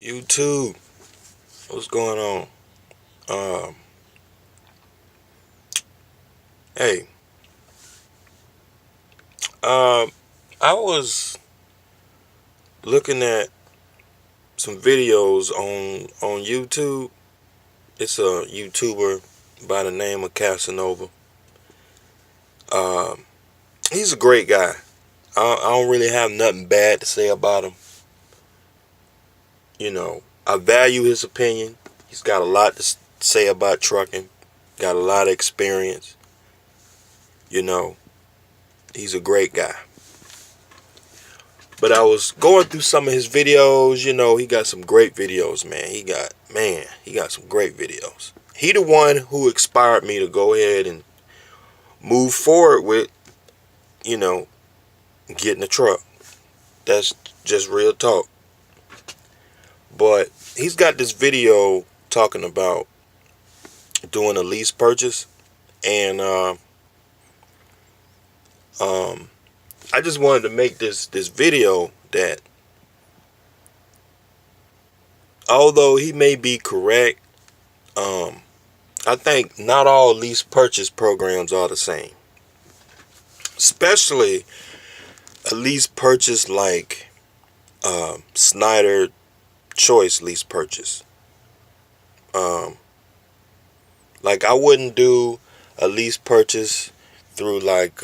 YouTube, what's going on? Um, hey, um, I was looking at some videos on YouTube. It's a YouTuber by the name of Casanova. Um, he's a great guy. I don't really have nothing bad to say about him. I value his opinion. He's got a lot to say about trucking. Got a lot of experience. You know, he's a great guy. But I was going through some of his videos. He got some great videos, man. He got some great videos. He the one who inspired me to go ahead and move forward with, you know, getting a truck. That's just real talk. But he's got this video talking about doing a lease purchase, and I just wanted to make this video that although he may be correct, I think not all lease purchase programs are the same. Especially a lease purchase like Snyder Choice lease purchase. Um, like I wouldn't do a lease purchase through like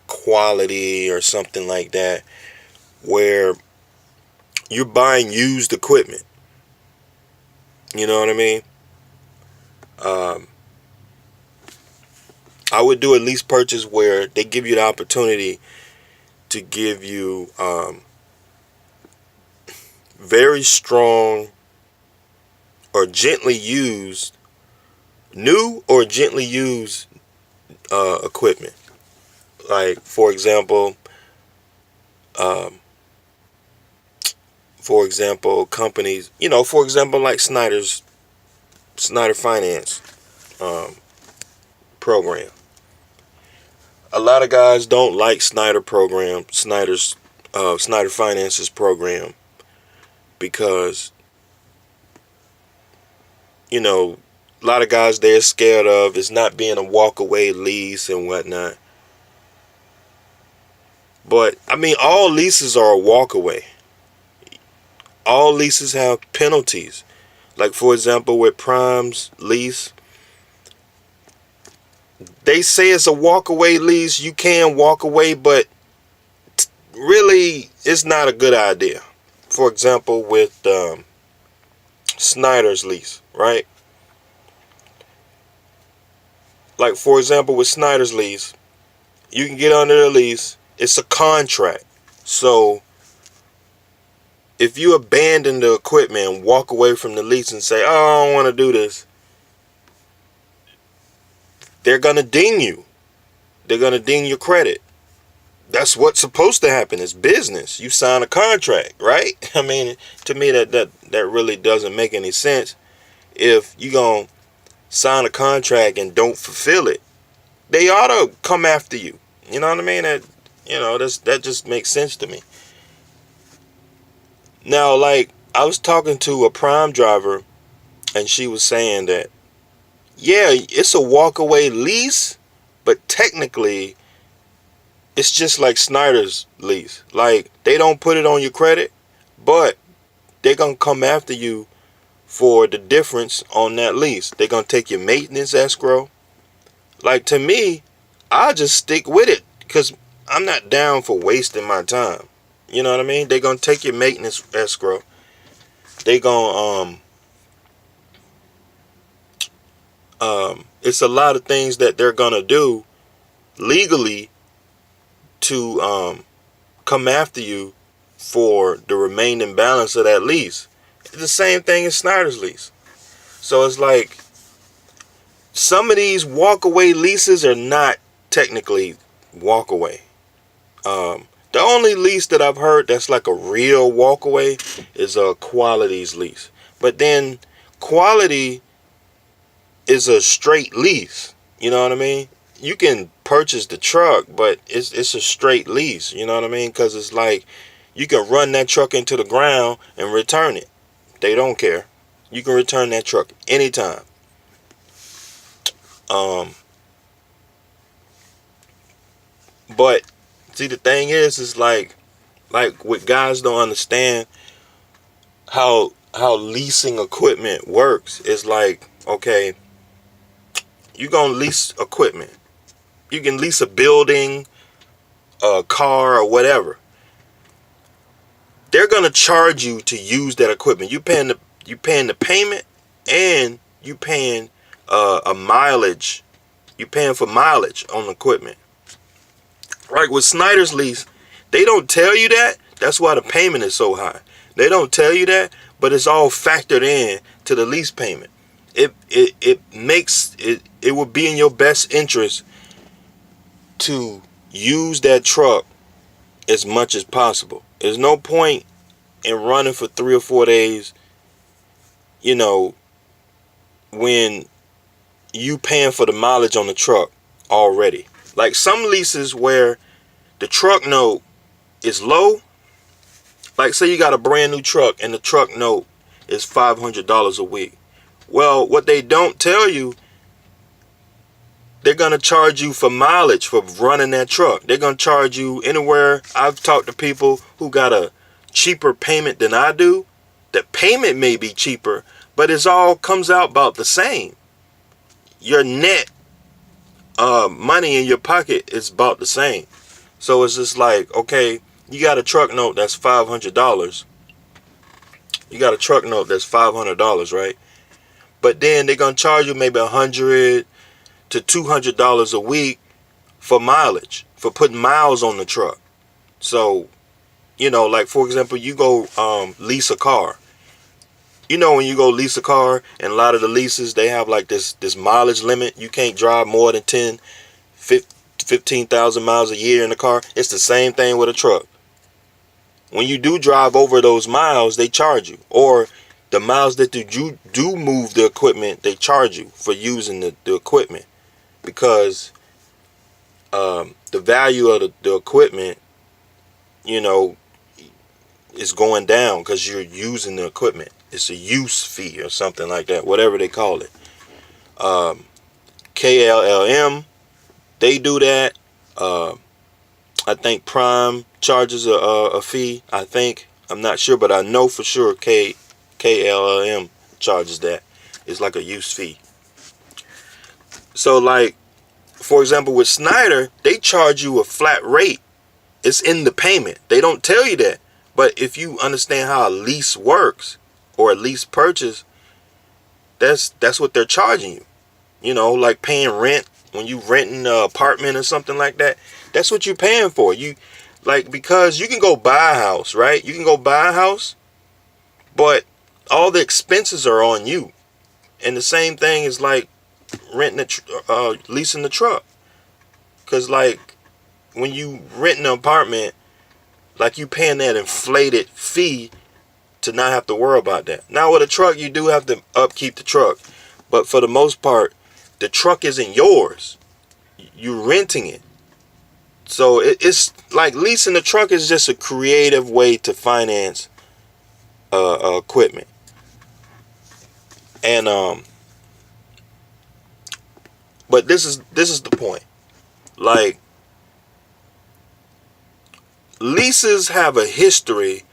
Quality or something like that, where you're buying used equipment. You know what I mean? Um, I would do a lease purchase where they give you the opportunity to give you very strong or gently used, new or gently used equipment. Like um, for example, companies. For example, like Snyder Finance um, program. A lot of guys don't like Snyder Finance's program because a lot of guys they're scared of is not being a walkaway lease and whatnot. But I mean, all leases are a walkaway. All leases have penalties. Like for example, with Prime's lease, they say it's a walkaway lease. You can walk away, but really, it's not a good idea. For example, with Snyder's lease, right? Like for example, with Snyder's lease, you can get under the lease. It's a contract. So if you abandon the equipment and walk away from the lease and say, "Oh, I don't want to do this," they're gonna ding you. They're gonna ding your credit. That's what's supposed to happen. It's business. You sign a contract, right? I mean, to me, that really doesn't make any sense. If you gonna sign a contract and don't fulfill it, they ought to come after you. You know what I mean? That just makes sense to me. Now, like I was talking to a Prime driver, and she was saying that yeah, it's a walkaway lease, but technically it's just like Snyder's lease. Like they don't put it on your credit, but they're gonna come after you for the difference on that lease. They're gonna take your maintenance escrow. Like to me, I just stick with it because I'm not down for wasting my time. You know what I mean? They're gonna take your maintenance escrow. They gonna it's a lot of things that they're gonna do legally to come after you for the remaining balance of that lease. It's the same thing as Snyder's lease. So it's like some of these walkaway leases are not technically walkaway. The only lease that I've heard that's like a real walkaway is a Quality's lease. But then Quality is a straight lease. You know what I mean? You can purchase the truck, but it's a straight lease. You know what I mean? Because it's like you can run that truck into the ground and return it They don't care. You can return that truck anytime. But see, the thing is like what guys don't understand how leasing equipment works is like, okay, you gonna lease equipment. You can lease a building, a car, or whatever. They're gonna charge you to use that equipment. You paying the payment, and you paying a mileage. You paying for mileage on the equipment. Like with Snyder's Lease, they don't tell you that. That's why the payment is so high. They don't tell you that, but it's all factored in to the lease payment. It makes it would be in your best interest to use that truck as much as possible. There's no point in running for 3 or 4 days, when you paying for the mileage on the truck already. Like some leases where the truck note is low, like say you got a brand new truck and the truck note is $500 a week. Well, what they don't tell you, they're going to charge you for mileage for running that truck. They're going to charge you anywhere. I've talked to people who got a cheaper payment than I do. The payment may be cheaper, but it all comes out about the same. Your net money in your pocket is about the same. So it's just like, okay, you got a truck note that's $500. You got a truck note that's $500, right? But then they're going to charge you maybe $100 to $200 a week for mileage, for putting miles on the truck. So, like for example, you go lease a car. When you go lease a car, and a lot of the leases, they have like this mileage limit. You can't drive more than 15,000 miles a year in a car. It's the same thing with a truck. When you do drive over those miles, they charge you. Or the miles that you do move the equipment, they charge you for using the equipment. Because the value of the equipment, is going down because you're using the equipment. It's a use fee or something like that, whatever they call it. KLLM, they do that. I think Prime charges a fee. I'm not sure, but I know for sure KLLM charges that. It's like a use fee. So like, for example, with Snyder, they charge you a flat rate. It's in the payment. They don't tell you that. But if you understand how a lease works, or a lease purchase, that's what they're charging you. Like paying rent when you renting an apartment or something like that. That's what you're paying for. Because you can go buy a house, right? You can go buy a house, but all the expenses are on you. And the same thing is like leasing the truck. Because like when you rent an apartment, like you paying that inflated fee to not have to worry about that. Now with a truck, you do have to upkeep the truck. But for the most part, the truck isn't yours. You're renting it. So it's like leasing the truck is just a creative way to finance equipment. And but this is the point. Like, leases have a history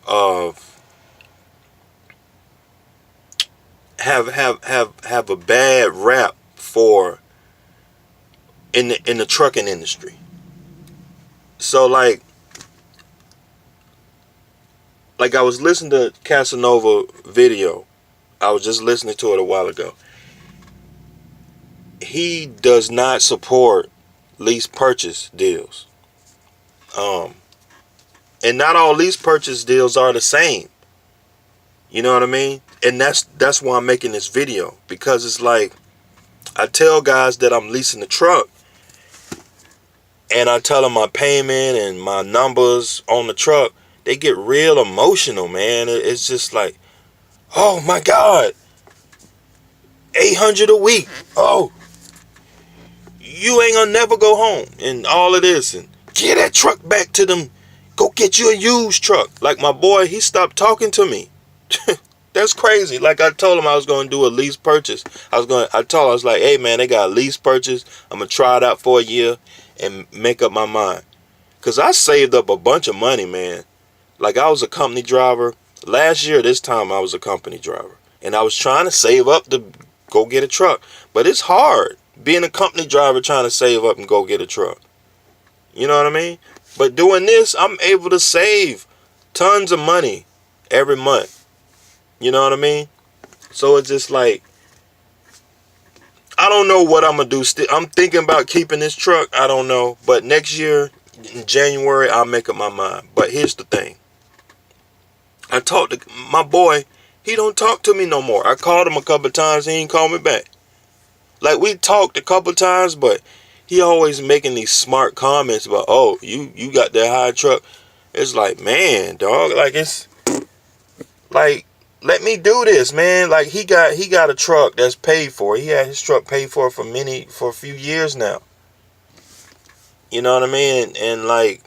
of have a bad rap for in the trucking industry. So like I was listening to Casanova video. I was just listening to it a while ago. He does not support lease purchase deals. And not all lease purchase deals are the same. You know what I mean? And that's why I'm making this video. Because it's like, I tell guys that I'm leasing the truck, and I tell them my payment and my numbers on the truck. They get real emotional, man. It's just like, oh my God, $800 a week. Oh, you ain't gonna never go home, and all of this, and get that truck back to them. Go get you a used truck. Like my boy, he stopped talking to me. That's crazy. Like I told him I was going to do a lease purchase. I was like, hey man, they got a lease purchase. I'm going to try it out for a year and make up my mind. Because I saved up a bunch of money, man. Like I was a company driver. Last year, this time I was a company driver. And I was trying to save up to go get a truck. But it's hard being a company driver trying to save up and go get a truck. You know what I mean? But doing this, I'm able to save tons of money every month. You know what I mean? So it's just like, I don't know what I'm going to do. I'm thinking about keeping this truck. I don't know. But next year, in January, I'll make up my mind. But here's the thing. I talked to my boy. He don't talk to me no more. I called him a couple of times. He ain't called me back. Like, we talked a couple of times, but he always making these smart comments about, oh, you got that high truck. It's like, man, dog, like, it's like, let me do this, man. Like, he got a truck that's paid for. He had his truck paid for a few years now. You know what I mean? And like,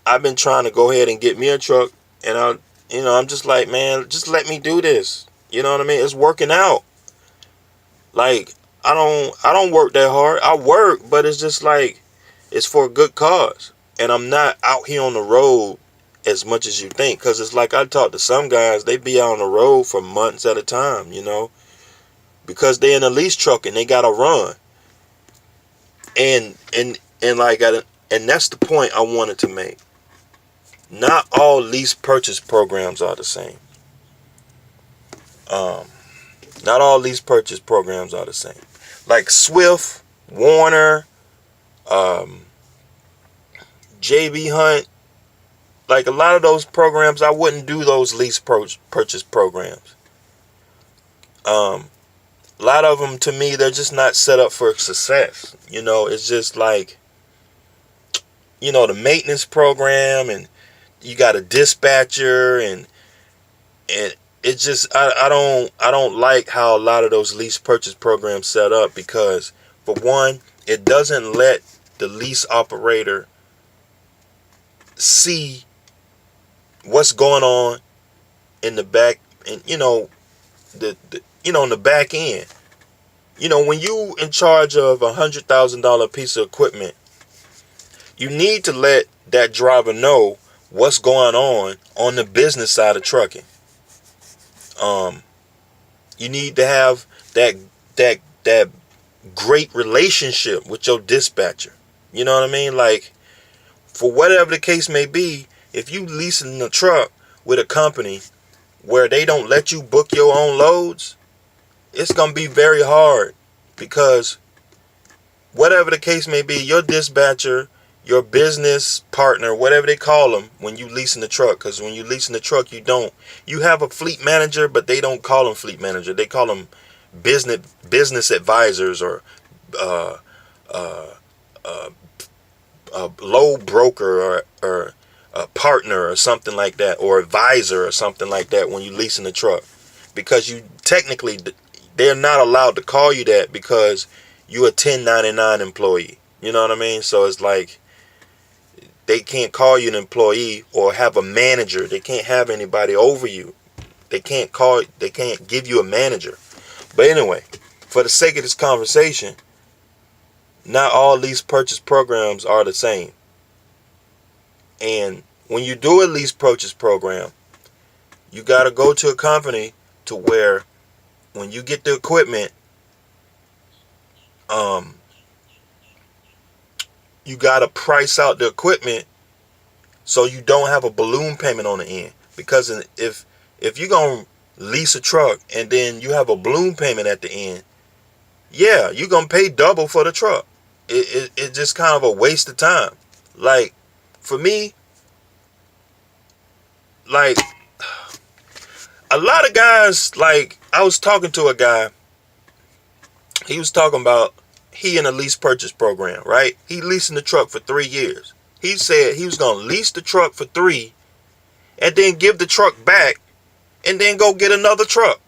I've been trying to go ahead and get me a truck, and I'm just like, man, just let me do this. You know what I mean? It's working out. Like, I don't work that hard. I work, but it's just like, it's for a good cause. And I'm not out here on the road as much as you think. Because it's like, I talk to some guys, they be out on the road for months at a time, you know. Because they in a lease truck and they got to run. And that's the point I wanted to make. Not all lease purchase programs are the same. Not all lease purchase programs are the same. Like Swift, Warner, JB Hunt, like a lot of those programs, I wouldn't do those lease purchase programs. A lot of them, to me, they're just not set up for success. You know, it's just like, you know, the maintenance program, and you got a dispatcher, and it's just, I don't like how a lot of those lease purchase programs set up, because for one, it doesn't let the lease operator see what's going on in the back, and in the back end. You know, when you in charge of $100,000 piece of equipment, you need to let that driver know what's going on the business side of trucking. You need to have that great relationship with your dispatcher. You know what I mean? Like, for whatever the case may be, if you leasing a truck with a company where they don't let you book your own loads, it's going to be very hard, because whatever the case may be, your dispatcher, your business partner, whatever they call them when you leasing the truck, because when you leasing the truck, you have a fleet manager, but they don't call them fleet manager. They call them business advisors, or a low broker, or a partner, or something like that, or advisor, or something like that when you leasing the truck, because you technically, they're not allowed to call you that, because you're a 1099 employee. You know what I mean? So it's like, they can't call you an employee or have a manager. They can't have anybody over you. They can't give you a manager. But anyway, for the sake of this conversation, not all lease purchase programs are the same. And when you do a lease purchase program, you got to go to a company to where when you get the equipment, you got to price out the equipment so you don't have a balloon payment on the end. Because if you're going to lease a truck and then you have a balloon payment at the end, yeah, you're going to pay double for the truck. It's just kind of a waste of time. Like, for me, like, a lot of guys, like, I was talking to a guy. He was talking about he in a lease purchase program, right? He leasing the truck for 3 years. He said he was going to lease the truck for 3 and then give the truck back and then go get another truck.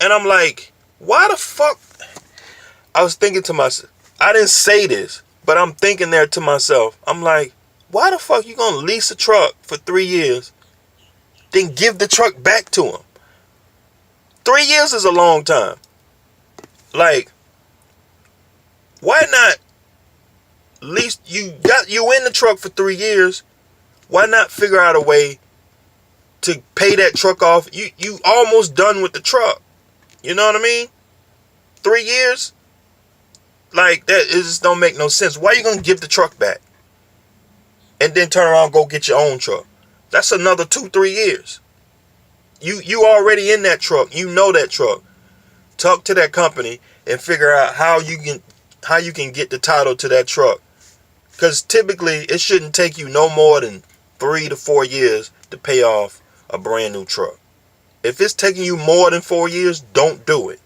And I'm like, why the fuck? I was thinking to myself, I didn't say this, but I'm thinking there to myself. I'm like, why the fuck you going to lease a truck for 3 years then give the truck back to them. 3 years is a long time. Like, why not lease, you in the truck for 3 years, why not figure out a way to pay that truck off? You almost done with the truck. You know what I mean? 3 years? Like, that, it just don't make no sense. Why are you gonna give the truck back and then turn around and go get your own truck? That's another 2-3 years. You already in that truck. You know that truck. Talk to that company and figure out how you can get the title to that truck. Because typically it shouldn't take you no more than 3 to 4 years to pay off a brand new truck. If it's taking you more than 4 years, don't do it.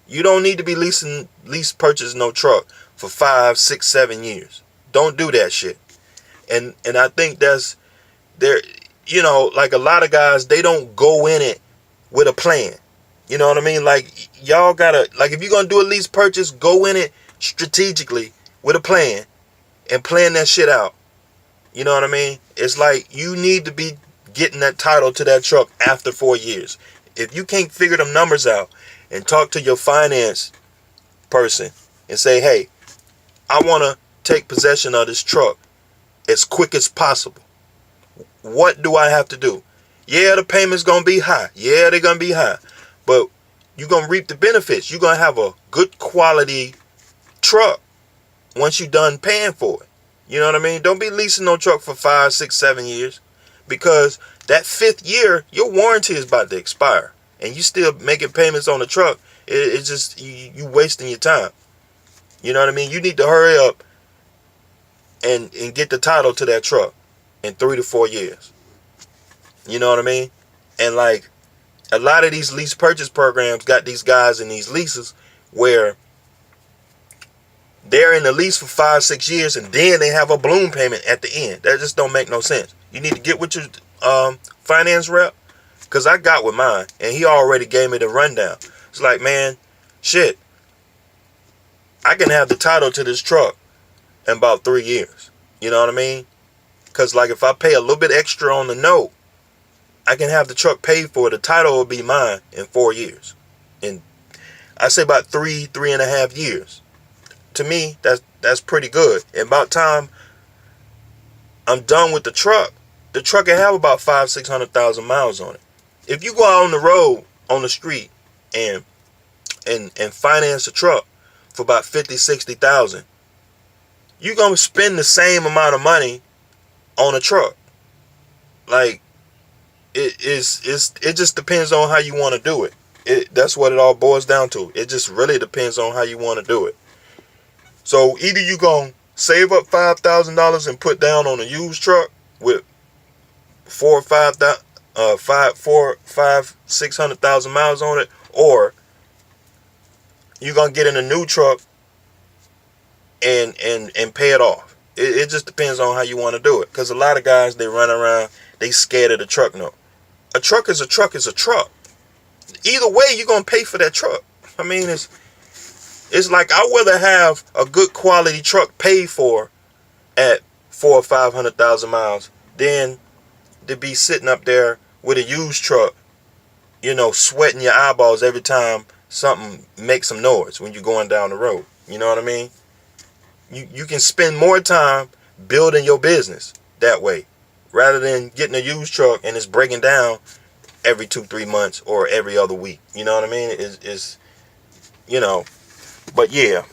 You don't need to be lease purchase no truck for 5, 6, 7 years. Don't do that shit. And I think that's there. You know, like a lot of guys, they don't go in it with a plan. You know what I mean? Like, y'all gotta, like, if you're gonna do a lease purchase, go in it strategically with a plan and plan that shit out. You know what I mean? It's like you need to be getting that title to that truck after 4 years. If you can't figure them numbers out and talk to your finance person and say, hey, I want to take possession of this truck as quick as possible. What do I have to do? Yeah, the payment's going to be high. Yeah, they're going to be high. But you're going to reap the benefits. You're going to have a good quality truck once you're done paying for it. You know what I mean? Don't be leasing no truck for 5, 6, 7 years, because that 5th year, your warranty is about to expire and you still making payments on the truck. It's just, you wasting your time. You know what I mean? You need to hurry up and get the title to that truck in 3 to 4 years. You know what I mean? And like, a lot of these lease purchase programs got these guys in these leases where they're in the lease for 5, 6 years and then they have a balloon payment at the end. That just don't make no sense. You need to get with your finance rep, because I got with mine and he already gave me the rundown. It's like, man, shit, I can have the title to this truck in about 3 years. You know what I mean? Because like, if I pay a little bit extra on the note, I can have the truck paid for. The title will be mine in 4 years. And I say about 3.5 years. To me, that's pretty good. And about time I'm done with the truck can have about 500,000-600,000 miles on it. If you go out on the road, on the street, and finance a truck for about 50,000-60,000, you're gonna spend the same amount of money on a truck. Like, it just depends on how you want to do it. That's what it all boils down to. It just really depends on how you want to do it. So either you gonna save up $5,000 and put down on a used truck with 600,000 miles on it, or you're gonna get in a new truck and pay it off. It just depends on how you want to do it. Because a lot of guys, they run around, they scared of the truck note. A truck is a truck is a truck. Either way, you're gonna pay for that truck. I mean, it's like, I'd rather have a good quality truck paid for at 400,000 or 500,000 miles than to be sitting up there with a used truck, you know, sweating your eyeballs every time something makes some noise when you're going down the road. You know what I mean? You can spend more time building your business that way, rather than getting a used truck and it's breaking down every 2-3 months or every other week. You know what I mean? It's you know, but yeah.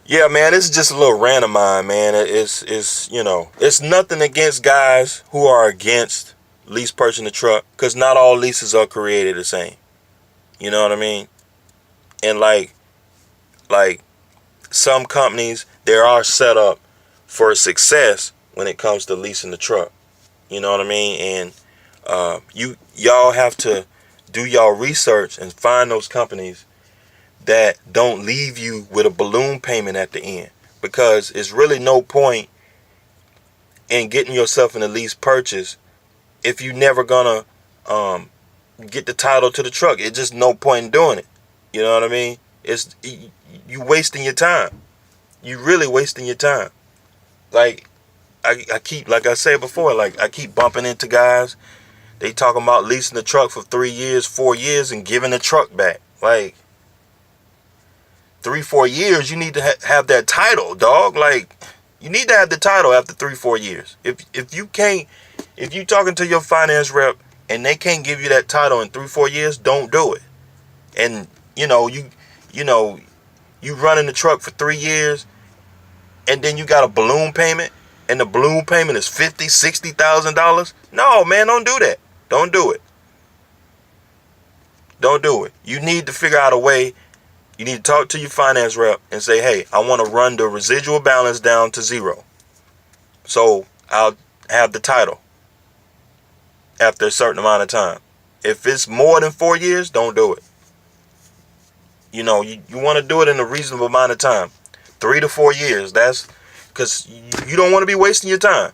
Yeah, man, this is just a little rant of mine, man. It's you know, it's nothing against guys who are against lease purchasing a truck, because not all leases are created the same. You know what I mean? And like some companies, they are set up for success when it comes to leasing the truck. You know what I mean? And y'all have to do y'all research and find those companies that don't leave you with a balloon payment at the end, because it's really no point in getting yourself in a lease purchase if you never gonna get the title to the truck. It's just no point in doing it. You know what I mean? You wasting your time. You really wasting your time. Like I keep, like I said before, like I keep bumping into guys. They talking about leasing the truck for 3 years, 4 years, and giving the truck back. Like 3, 4 years, you need to have that title, dog. Like you need to have the title after 3, 4 years. If you can't, if you talking to your finance rep and they can't give you that title in 3, 4 years, don't do it. And you know you running the truck for 3 years, and then you got a balloon payment, and the balloon payment is $50,000, $60,000. No, man, don't do that. Don't do it. Don't do it. You need to figure out a way. You need to talk to your finance rep and say, hey, I want to run the residual balance down to 0. So I'll have the title after a certain amount of time. If it's more than 4 years, don't do it. You want to do it in a reasonable amount of time. 3 to 4 years. That's because you don't want to be wasting your time.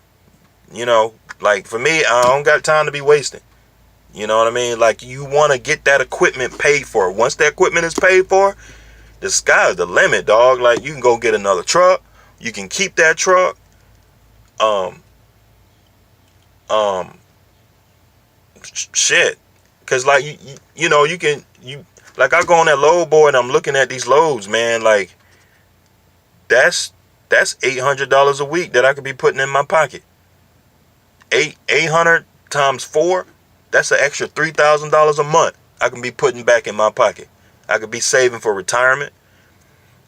Like for me, I don't got time to be wasting. You know what I mean? Like you want to get that equipment paid for. Once that equipment is paid for, the sky's the limit, dog. Like you can go get another truck. You can keep that truck. Shit. Cause like you can like I go on that load board and I'm looking at these loads, man. Like that's $800 a week that I could be putting in my pocket. 800 times 4, that's an extra $3,000 a month I can be putting back in my pocket. I could be saving for retirement.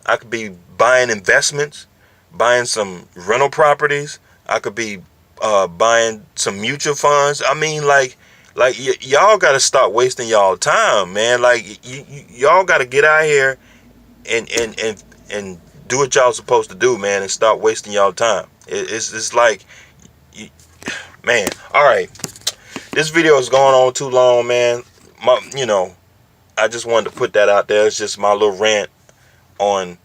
I could be buying investments, buying some rental properties. I could be buying some mutual funds. I mean, y'all got to stop wasting y'all time, man. Like y'all got to get out here and do what y'all supposed to do, man, and stop wasting y'all time. It's like, man. All right, this video is going on too long, man. I just wanted to put that out there. It's just my little rant on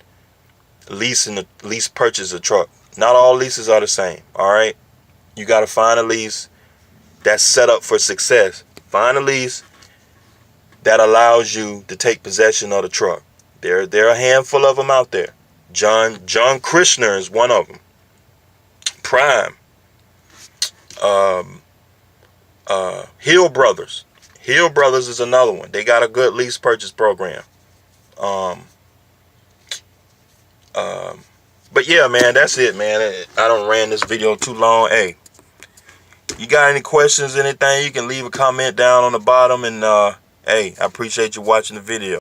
lease purchase a truck. Not all leases are the same. All right, you got to find a lease that's set up for success. Find a lease that allows you to take possession of the truck. There are a handful of them out there. John Krishner is one of them. Prime. Hill Brothers. Hill Brothers is another one. They got a good lease purchase program. But yeah, man, that's it, man. I don't ran this video too long. Hey, you got any questions, anything, you can leave a comment down on the bottom. And hey, I appreciate you watching the video.